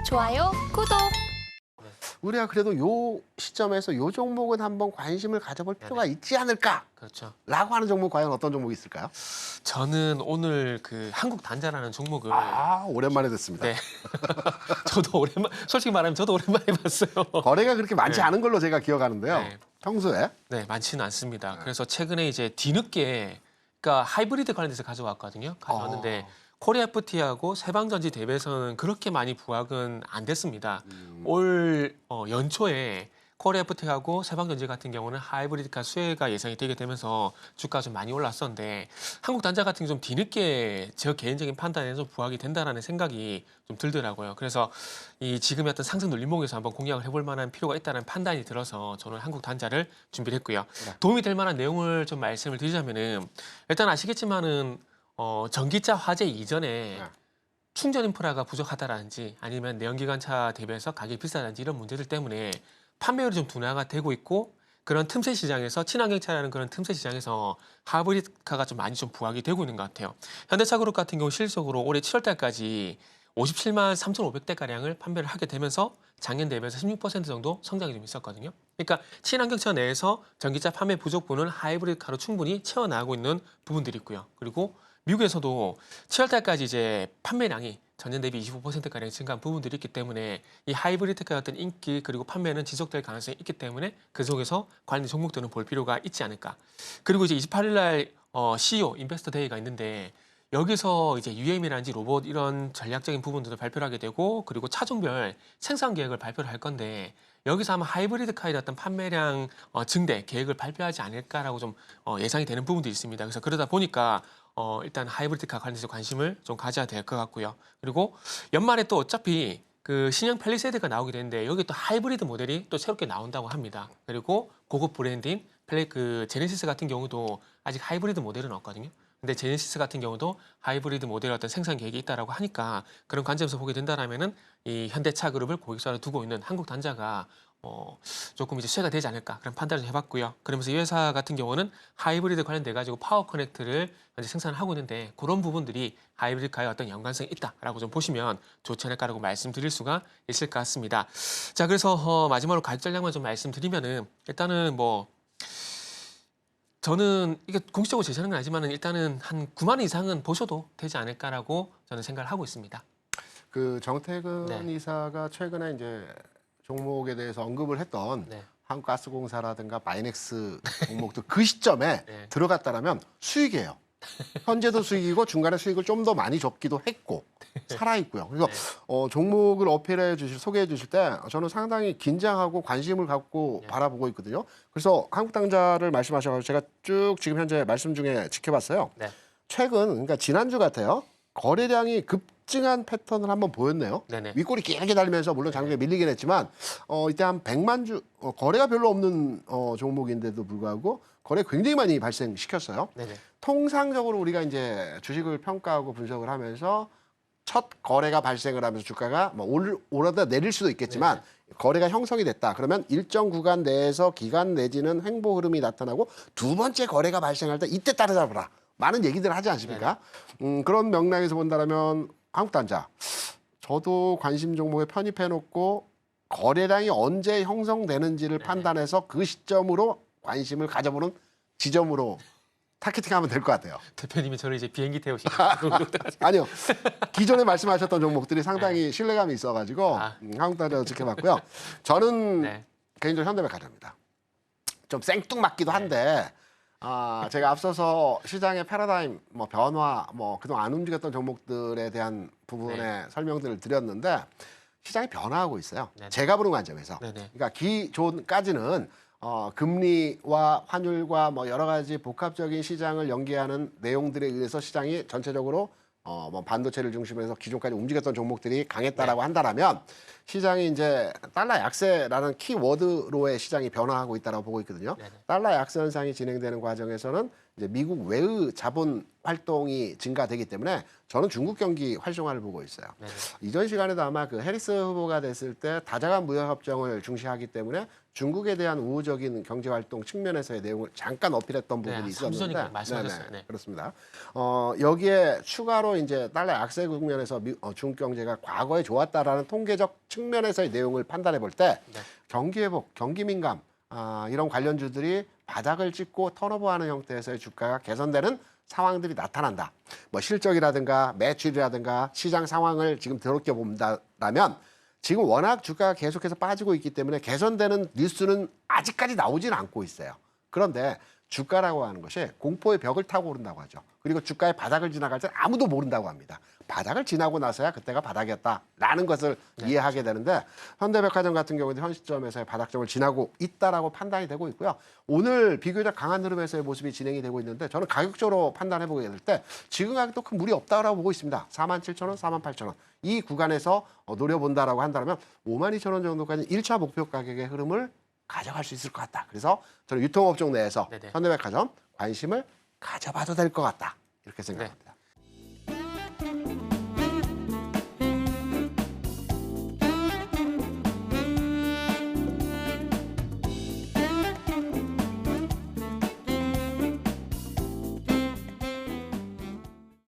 좋아요, 구독. 우리가 그래도 요 시점에서 요 종목은 한번 관심을 가져볼 필요가 있지 않을까? 그렇죠. 라고 하는 종목 과연 어떤 종목이 있을까요? 저는 오늘 그 한국 단자라는 종목을 오랜만에 듣습니다. 네. 저도 솔직히 말하면 저도 오랜만에 봤어요. 거래가 그렇게 많지 네. 않은 걸로 제가 기억하는데요. 네. 평소에 네, 많지는 않습니다. 그래서 최근에 이제 뒤늦게 그러니까 하이브리드 관련돼서 가져왔거든요. 가져왔는데 코리아 FT하고 세방전지 대비해서는 그렇게 많이 부각은 안 됐습니다. 올 연초에 코리아 FT하고 세방전지 같은 경우는 하이브리드카 수혜가 예상이 되게 되면서 주가가 좀 많이 올랐었는데 한국 단자 같은 경우 좀 뒤늦게 저 개인적인 판단에서 부각이 된다라는 생각이 좀 들더라고요. 그래서 이 지금의 어떤 상승 눌림목에서 한번 공략을 해볼 만한 필요가 있다는 판단이 들어서 저는 한국 단자를 준비를 했고요. 도움이 될 만한 내용을 좀 말씀을 드리자면은 일단 아시겠지만은 전기차 화재 이전에 충전 인프라가 부족하다라든지 아니면 내연기관차 대비해서 가격이 비싸다든지 이런 문제들 때문에 판매율이 좀 둔화가 되고 있고 그런 틈새 시장에서 친환경차라는 그런 틈새 시장에서 하이브리드카가 좀 많이 좀 부각이 되고 있는 것 같아요. 현대차그룹 같은 경우 실적으로 올해 7월 달까지 57만 3,500대가량을 판매를 하게 되면서 작년 대비해서 16% 정도 성장이 좀 있었거든요. 그러니까 친환경차 내에서 전기차 판매 부족분을 하이브리드카로 충분히 채워나가고 있는 부분들이 있고요. 그리고 미국에서도 7월 달까지 이제 판매량이 전년 대비 25%가량 증가한 부분들이 있기 때문에 이 하이브리드카의 어떤 인기 그리고 판매는 지속될 가능성이 있기 때문에 그 속에서 관련 종목들은 볼 필요가 있지 않을까. 그리고 이제 28일 날 CEO 인베스터 데이가 있는데 여기서 이제 UM이라든지 로봇 이런 전략적인 부분들을 발표를 하게 되고 그리고 차종별 생산 계획을 발표를 할 건데 여기서 아마 하이브리드 카의 어떤 판매량 증대 계획을 발표하지 않을까라고 좀 예상이 되는 부분도 있습니다. 그래서 그러다 보니까 일단 하이브리드카 관련해서 관심을 좀 가져야 될 것 같고요. 그리고 연말에 또 어차피 그 신형 팰리세이드가 나오게 되는데 여기 또 하이브리드 모델이 또 새롭게 나온다고 합니다. 그리고 고급 브랜드인 그 제네시스 같은 경우도 아직 하이브리드 모델은 없거든요. 근데 제네시스 같은 경우도 하이브리드 모델 어떤 생산 계획이 있다라고 하니까 그런 관점에서 보게 된다라면은 이 현대차 그룹을 고객사로 두고 있는 한국 단자가 조금 이제 수혜가 되지 않을까 그런 판단을 해봤고요. 그러면서 이 회사 같은 경우는 하이브리드 관련돼 가지고 파워 커넥트를 현재 생산을 하고 있는데 그런 부분들이 하이브리드카의 어떤 연관성이 있다라고 좀 보시면 좋지 않을까라고 말씀드릴 수가 있을 것 같습니다. 자, 그래서 마지막으로 가격 전략만 좀 말씀드리면은 일단은 뭐 저는 이게 공식적으로 제시하는 건 아니지만은 일단은 한 9만 원 이상은 보셔도 되지 않을까라고 저는 생각을 하고 있습니다. 그 정태근 네. 이사가 최근에 이제 종목에 대해서 언급을 했던 네. 한국가스공사라든가 마이넥스 종목도 그 시점에 네. 들어갔다라면 수익이에요. 현재도 수익이고 중간에 수익을 좀 더 많이 줬기도 했고 살아있고요. 그래서 종목을 소개해 주실 때 저는 상당히 긴장하고 관심을 갖고 바라보고 있거든요. 그래서 한국당자를 말씀하셔서 제가 쭉 지금 현재 말씀 중에 지켜봤어요. 네. 최근 그러니까 지난주 같아요. 거래량이 급증한 패턴을 한번 보였네요. 네네. 윗골이 길게 달리면서 물론 장중에 밀리긴 했지만 이때 한 100만 주 거래가 별로 없는 종목인데도 불구하고 거래 굉장히 많이 발생시켰어요. 네네. 통상적으로 우리가 이제 주식을 평가하고 분석을 하면서 첫 거래가 발생을 하면서 주가가 뭐 오르다 내릴 수도 있겠지만 거래가 형성이 됐다. 그러면 일정 구간 내에서 기간 내지는 횡보 흐름이 나타나고 두 번째 거래가 발생할 때 이때 따라잡으라. 많은 얘기들을 하지 않습니까? 그런 맥락에서 본다면 한국단자 저도 관심 종목에 편입해놓고 거래량이 언제 형성되는지를 판단해서 그 시점으로 관심을 가져보는 지점으로 타겟팅하면 될 것 같아요. 대표님이 저를 이제 비행기 태우시는 아니요. 기존에 말씀하셨던 종목들이 상당히 신뢰감이 있어가지고 한국단자 지켜봤고요. 저는 네. 개인적으로 현대백화점입니다. 좀 생뚱맞기도 한데 제가 앞서서 시장의 패러다임, 뭐 변화, 뭐 그동안 안 움직였던 종목들에 대한 부분의 설명들을 드렸는데 시장이 변화하고 있어요. 네네. 제가 보는 관점에서. 네네. 그러니까 기존까지는 금리와 환율과 뭐 여러 가지 복합적인 시장을 연계하는 내용들에 의해서 시장이 전체적으로 뭐 반도체를 중심으로 해서 기존까지 움직였던 종목들이 강했다라고 한다라면 시장이 이제 달러 약세라는 키워드로의 시장이 변화하고 있다라고 보고 있거든요. 네네. 달러 약세 현상이 진행되는 과정에서는 이제 미국 외의 자본 활동이 증가되기 때문에 저는 중국 경기 활성화를 보고 있어요. 네네. 이전 시간에도 아마 그 해리스 후보가 됐을 때 다자간 무역협정을 중시하기 때문에 중국에 대한 우호적인 경제 활동 측면에서의 내용을 잠깐 어필했던 부분이 네, 있었는데, 삼선이 말씀하셨어요. 네. 그렇습니다. 여기에 추가로 이제 달러 약세 국면에서 중국 경제가 과거에 좋았다라는 통계적 측면에서의 내용을 판단해 볼 때 네. 경기 회복, 경기 민감 이런 관련주들이 바닥을 찍고 턴오버하는 형태에서의 주가가 개선되는 상황들이 나타난다. 뭐 실적이라든가 매출이라든가 시장 상황을 지금 더럽게 본다라면 지금 워낙 주가가 계속해서 빠지고 있기 때문에 개선되는 뉴스는 아직까지 나오지는 않고 있어요. 그런데 주가라고 하는 것이 공포의 벽을 타고 오른다고 하죠. 그리고 주가의 바닥을 지나갈 때 아무도 모른다고 합니다. 바닥을 지나고 나서야 그때가 바닥이었다라는 것을 이해하게 되는데 현대백화점 같은 경우는 현 시점에서의 바닥점을 지나고 있다라고 판단이 되고 있고요. 오늘 비교적 강한 흐름에서의 모습이 진행이 되고 있는데 저는 가격적으로 판단해보게 될 때 지금 가격도 큰 무리 없다라고 보고 있습니다. 47,000원, 48,000원. 이 구간에서 노려본다라고 한다면 52,000원 정도까지 1차 목표 가격의 흐름을 가져갈 수 있을 것 같다. 그래서 저는 유통업종 내에서 네네. 현대백화점 관심을 가져봐도 될 것 같다. 이렇게 생각합니다.